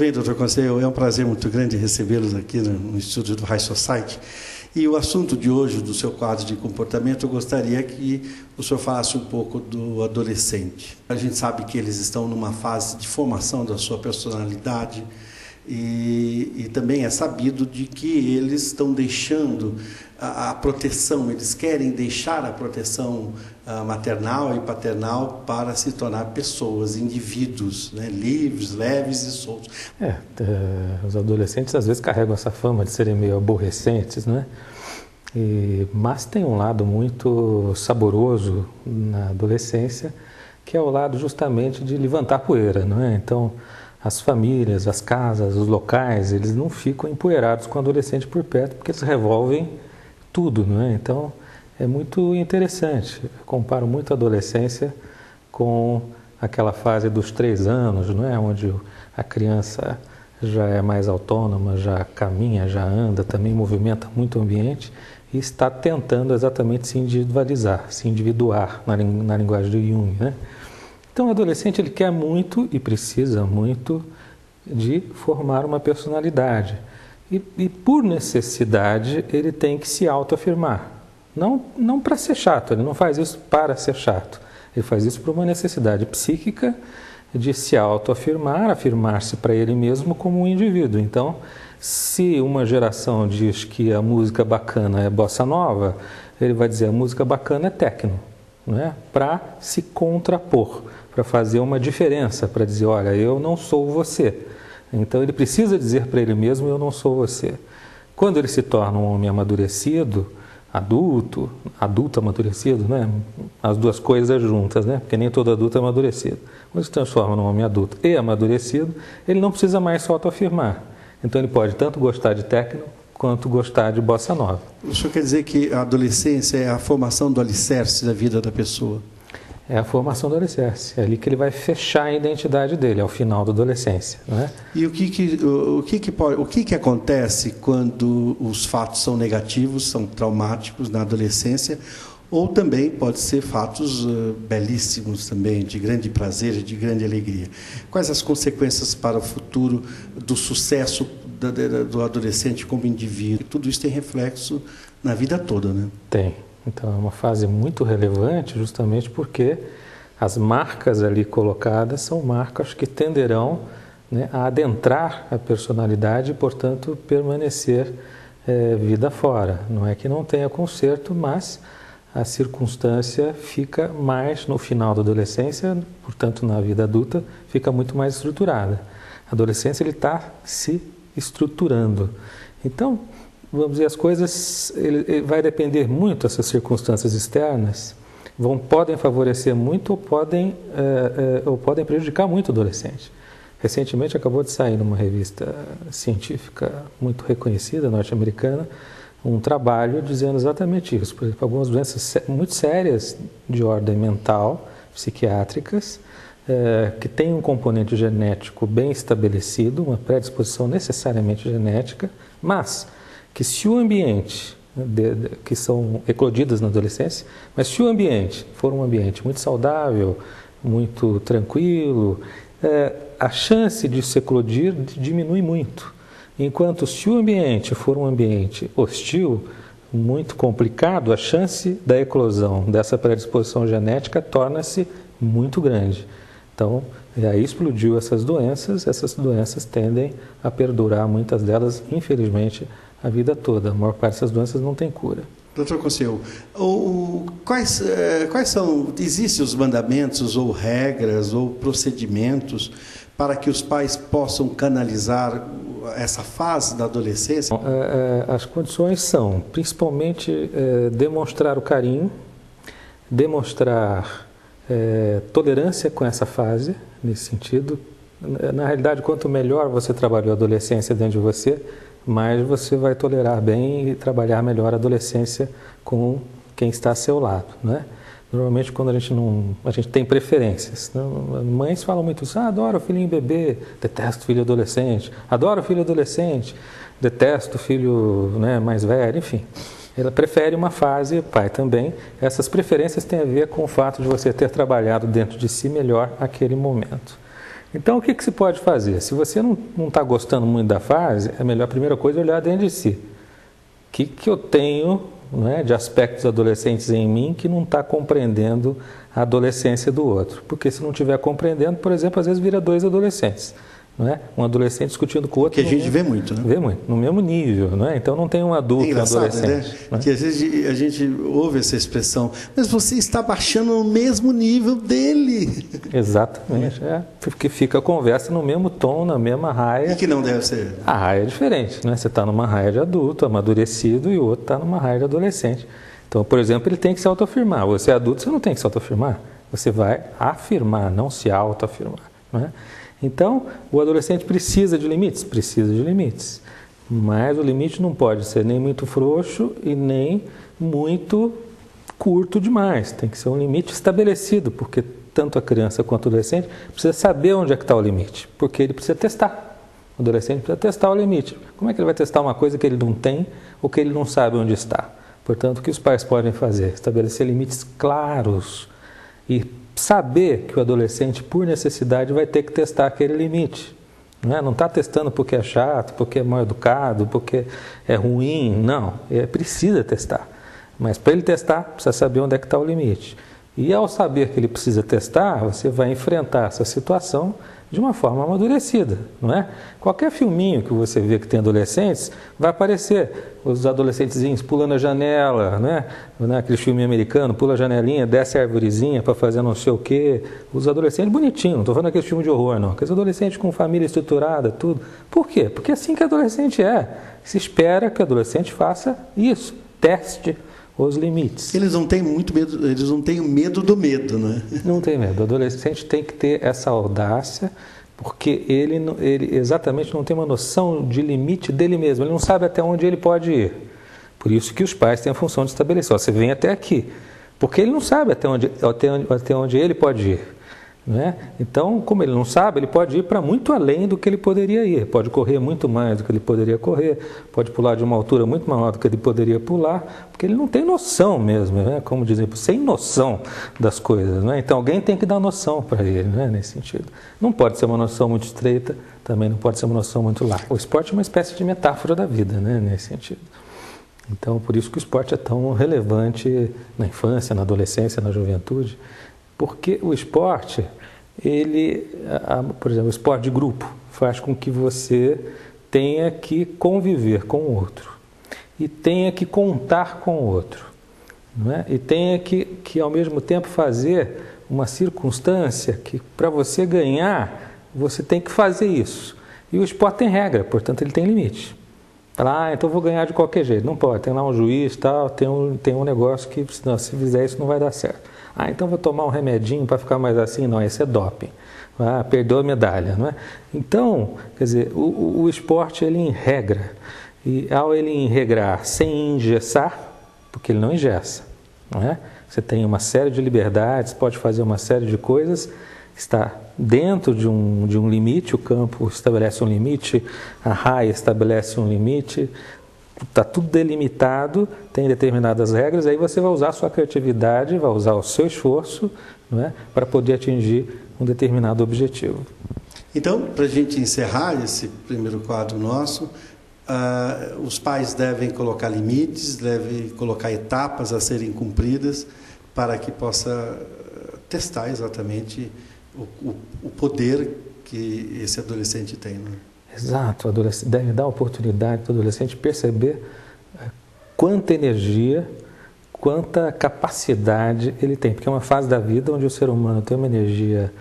bem, doutor Conselho? É um prazer muito grande recebê-los aqui no estúdio do High Society. E o assunto de hoje, do seu quadro de comportamento, eu gostaria que o senhor falasse um pouco do adolescente. A gente sabe que eles estão numa fase de formação da sua personalidade e também é sabido de que eles estão deixando a proteção, eles querem deixar a proteção maternal e paternal para se tornar pessoas, indivíduos, né, livres, leves e soltos. Os adolescentes às vezes carregam essa fama de serem meio aborrecentes, né? Mas tem um lado muito saboroso na adolescência, que é o lado justamente de levantar poeira, não é? Então, as famílias, as casas, os locais, eles não ficam empoeirados com o adolescente por perto, porque eles revolvem tudo, não é? Então, é muito interessante. Eu comparo muito a adolescência com aquela fase dos 3 anos, não é? Onde a criança já é mais autônoma, já caminha, já anda, também movimenta muito o ambiente e está tentando exatamente se individualizar, se individuar na linguagem de Jung, né? Então, o adolescente ele quer muito e precisa muito de formar uma personalidade. E por necessidade, ele tem que se autoafirmar. Não para ser chato, ele não faz isso para ser chato. Ele faz isso por uma necessidade psíquica de se autoafirmar, afirmar-se para ele mesmo como um indivíduo. Então, se uma geração diz que a música bacana é bossa nova, ele vai dizer a música bacana é techno, não é? Para se contrapor, para fazer uma diferença, para dizer, olha, eu não sou você. Então ele precisa dizer para ele mesmo, eu não sou você. Quando ele se torna um homem amadurecido, adulto amadurecido, né? As duas coisas juntas, né? Porque nem todo adulto é amadurecido. Quando se transforma num homem adulto e amadurecido, ele não precisa mais se autoafirmar. Então ele pode tanto gostar de techno quanto gostar de bossa nova. O senhor quer dizer que a adolescência é a formação do alicerce da vida da pessoa? É a formação do alicerce. É ali que ele vai fechar a identidade dele, ao final da adolescência, não é? E o que acontece quando os fatos são negativos, são traumáticos na adolescência, ou também pode ser fatos belíssimos também, de grande prazer, de grande alegria? Quais as consequências para o futuro do sucesso do adolescente como indivíduo? Tudo isso tem reflexo na vida toda, né? Tem. Então é uma fase muito relevante justamente porque as marcas ali colocadas são marcas que tenderão, né, a adentrar a personalidade e, portanto, permanecer vida fora. Não é que não tenha conserto, mas a circunstância fica mais no final da adolescência, portanto na vida adulta, fica muito mais estruturada. A adolescência ele está se estruturando. Então, vamos dizer, as coisas, ele vai depender muito dessas circunstâncias externas, podem favorecer muito ou podem prejudicar muito o adolescente. Recentemente acabou de sair numa revista científica muito reconhecida, norte-americana, um trabalho dizendo exatamente isso. Por exemplo, algumas doenças muito sérias de ordem mental, psiquiátricas, que têm um componente genético bem estabelecido, uma predisposição necessariamente genética, mas que se o ambiente, que são eclodidas na adolescência, mas se o ambiente for um ambiente muito saudável, muito tranquilo, a chance de se eclodir diminui muito. Enquanto se o ambiente for um ambiente hostil, muito complicado, a chance da eclosão dessa predisposição genética torna-se muito grande. Então, aí explodiu essas doenças tendem a perdurar, muitas delas, infelizmente, a vida toda. A maior parte dessas doenças não tem cura. Doutor Conselho, quais são, existem os mandamentos ou regras ou procedimentos para que os pais possam canalizar essa fase da adolescência? As condições são, principalmente, demonstrar o carinho, demonstrar tolerância com essa fase, nesse sentido. Na realidade, quanto melhor você trabalhou a adolescência dentro de você, mais você vai tolerar bem e trabalhar melhor a adolescência com quem está a seu lado, né? Normalmente, quando a gente tem preferências, né? Mães falam muito isso, adoro o filhinho bebê, detesto o filho adolescente, adoro o filho adolescente, detesto o filho, né, mais velho, enfim. Ela prefere uma fase, pai também. Essas preferências têm a ver com o fato de você ter trabalhado dentro de si melhor aquele momento. Então, o que se pode fazer? Se você não está gostando muito da fase, é melhor a primeira coisa olhar dentro de si. O que eu tenho, né, de aspectos adolescentes em mim que não está compreendendo a adolescência do outro? Porque se não estiver compreendendo, por exemplo, às vezes vira dois adolescentes. Não é? Um adolescente discutindo com o outro. Que a gente vê muito, né? Vê muito, no mesmo nível, não é? Então não tem um adulto e um adolescente. Né? Não é? Que às vezes a gente ouve essa expressão, mas você está baixando no mesmo nível dele. Exatamente, porque fica a conversa no mesmo tom, na mesma raia. E que não deve ser. A raia é diferente, né? Você está numa raia de adulto, amadurecido, e o outro está numa raia de adolescente. Então, por exemplo, ele tem que se autoafirmar. Você é adulto, você não tem que se autoafirmar. Você vai afirmar, não se autoafirmar, não é? Então, o adolescente precisa de limites? Precisa de limites. Mas o limite não pode ser nem muito frouxo e nem muito curto demais. Tem que ser um limite estabelecido, porque tanto a criança quanto o adolescente precisa saber onde é que está o limite, porque ele precisa testar. O adolescente precisa testar o limite. Como é que ele vai testar uma coisa que ele não tem ou que ele não sabe onde está? Portanto, o que os pais podem fazer? Estabelecer limites claros e saber que o adolescente, por necessidade, vai ter que testar aquele limite. Não está testando porque é chato, porque é mal educado, porque é ruim. Não, precisa testar. Mas para ele testar, precisa saber onde é que está o limite. E ao saber que ele precisa testar, você vai enfrentar essa situação de uma forma amadurecida, não é? Qualquer filminho que você vê que tem adolescentes, vai aparecer os adolescentezinhos pulando a janela, né? Aquele filme americano, pula a janelinha, desce a arvorezinha para fazer não sei o quê. Os adolescentes bonitinhos, não estou falando aquele filme de horror, não. Aqueles adolescentes com família estruturada, tudo. Por quê? Porque é assim que adolescente é. Se espera que o adolescente faça isso, teste os limites. Eles não têm muito medo, eles não têm medo do medo, né? Não tem medo. O adolescente tem que ter essa audácia, porque ele exatamente não tem uma noção de limite dele mesmo. Ele não sabe até onde ele pode ir. Por isso que os pais têm a função de estabelecer. Você vem até aqui. Porque ele não sabe até onde ele pode ir. Né? Então, como ele não sabe, ele pode ir para muito além do que ele poderia ir, pode correr muito mais do que ele poderia correr, pode pular de uma altura muito maior do que ele poderia pular, porque ele não tem noção mesmo, né? Como dizem, sem noção das coisas. Né? Então, alguém tem que dar noção para ele, né? Nesse sentido. Não pode ser uma noção muito estreita, também não pode ser uma noção muito larga. O esporte é uma espécie de metáfora da vida, né? Nesse sentido. Então, por isso que o esporte é tão relevante na infância, na adolescência, na juventude. Porque o esporte, por exemplo, o esporte de grupo faz com que você tenha que conviver com o outro e tenha que contar com o outro, não é? E tenha que ao mesmo tempo fazer uma circunstância que para você ganhar, você tem que fazer isso. E o esporte tem regra, portanto ele tem limite. Então vou ganhar de qualquer jeito. Não pode, tem lá um juiz, tal, tem um negócio que se fizer isso não vai dar certo. Então vou tomar um remedinho para ficar mais assim. Não, esse é doping. Perdeu a medalha, não é? Então, quer dizer, o esporte ele regra. E ao ele enregrar sem engessar, porque ele não engessa, não é? Você tem uma série de liberdades, pode fazer uma série de coisas, está dentro de um limite, o campo estabelece um limite, a raia estabelece um limite, está tudo delimitado, tem determinadas regras, aí você vai usar a sua criatividade, vai usar o seu esforço, não é, para poder atingir um determinado objetivo. Então, para a gente encerrar esse primeiro quadro nosso, os pais devem colocar limites, devem colocar etapas a serem cumpridas para que possa testar exatamente o poder que esse adolescente tem, não é? Exato, o adolescente deve dar a oportunidade para o adolescente perceber quanta energia, quanta capacidade ele tem, porque é uma fase da vida onde o ser humano tem uma energia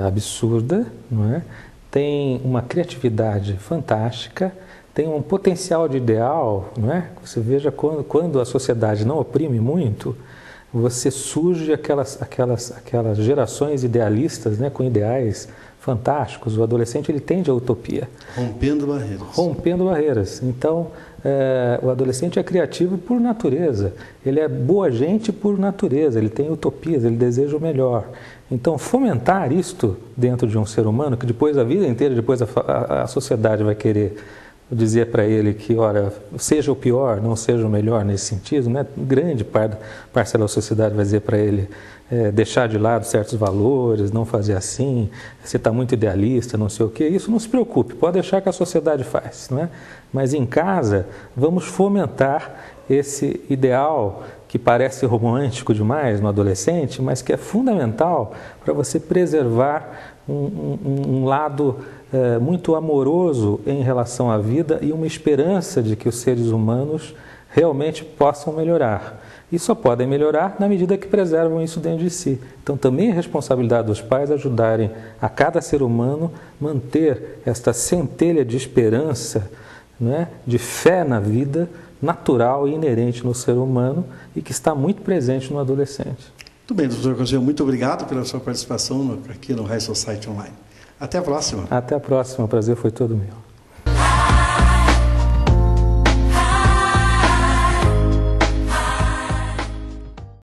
absurda, não é? Tem uma criatividade fantástica, tem um potencial de ideal, não é? Você veja quando a sociedade não oprime muito, você surge aquelas gerações idealistas, né, com ideais fantásticos. O adolescente ele tende à utopia. Rompendo barreiras. Rompendo barreiras. Então, o adolescente é criativo por natureza. Ele é boa gente por natureza. Ele tem utopias, ele deseja o melhor. Então, fomentar isto dentro de um ser humano, que depois a vida inteira, depois a sociedade vai querer dizer para ele que, olha, seja o pior, não seja o melhor nesse sentido, né? Grande parcela da sociedade vai dizer para ele deixar de lado certos valores, não fazer assim, você está muito idealista, não sei o quê. Isso não se preocupe, pode deixar que a sociedade faz, não é? Mas em casa, vamos fomentar esse ideal que parece romântico demais no adolescente, mas que é fundamental para você preservar um lado muito amoroso em relação à vida e uma esperança de que os seres humanos realmente possam melhorar. E só podem melhorar na medida que preservam isso dentro de si. Então também é responsabilidade dos pais ajudarem a cada ser humano manter esta centelha de esperança, né, de fé na vida, natural e inerente no ser humano e que está muito presente no adolescente. Muito bem, doutor Cosio, muito obrigado pela sua participação aqui no High Society Online. Até a próxima. Até a próxima, o prazer foi todo meu.